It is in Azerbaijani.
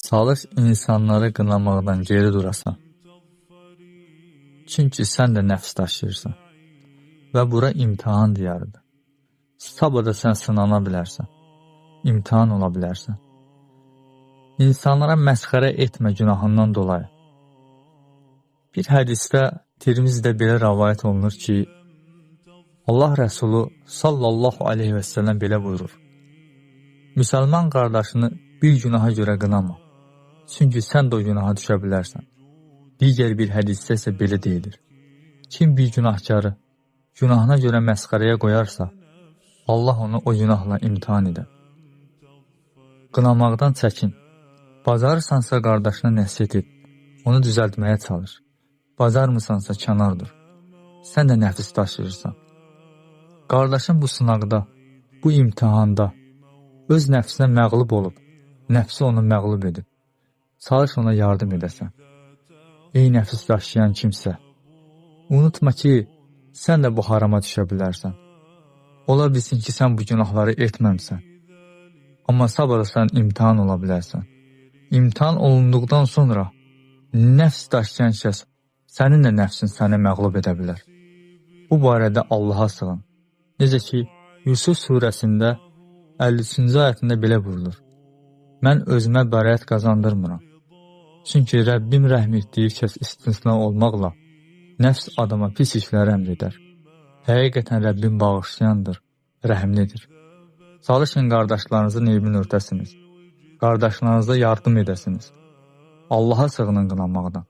Çalış insanları qınamaqdan geri durasan. Çünki sən də nəfs daşıyırsan. Və bura imtihan diyarıdır. Sabada sən sınana bilərsən. İmtihan ola bilərsən. İnsanlara məsxərə etmə günahından dolayı. Bir hədisdə Tirmizidə belə rəvayət olunur ki, Allah Rəsulu sallallahu aleyhi və səlləm belə buyurur. Müsəlman qardaşını bir günaha görə qınama. Çünki sən də o günaha düşə bilərsən. Digər bir hədisdə isə belə deyilir. Kim bir günahkarı günahına görə məsxərəyə qoyarsa, Allah onu o günahla imtihan edər. Qınamaqdan çəkin. Bacarırsansa qardaşına nəsihət et. Onu düzəltməyə çalış. Bacarmırsansa kənar dur. Sən də nəfis daşıyırsan. Qardaşın bu sınaqda, bu imtihanda öz nəfsinə məğlub olub, nəfsi onu məğlub edib. Çalış ona yardım edəsən. Ey nəfis daşıyan kimsə, unutma ki, sən də bu harama düşə bilərsən. Ola bilsin ki, sən bu günahları etməmsən. Amma sabah sən imtihan ola bilərsən. İmtihan olunduqdan sonra nəfs daşıyan şəxs, sənin də nəfsin səni məğlub edə bilər. Bu barədə Allaha sığın. Necə ki, Yusuf surəsində 53-cü ayətində belə buyurulur. Mən özümə bəraət qazandırmıram. Çünki Rəbbim rəhm etdiyi kəs istisna olmaqla nəfs adama pis işlər əmr edər. Həqiqətən Rəbbim bağışlayandır, rəhimlidir. Çalışın qardaşlarınızın evini örtəsiniz. Qardaşlarınıza yardım edəsiniz. Allaha sığının qınamaqdan.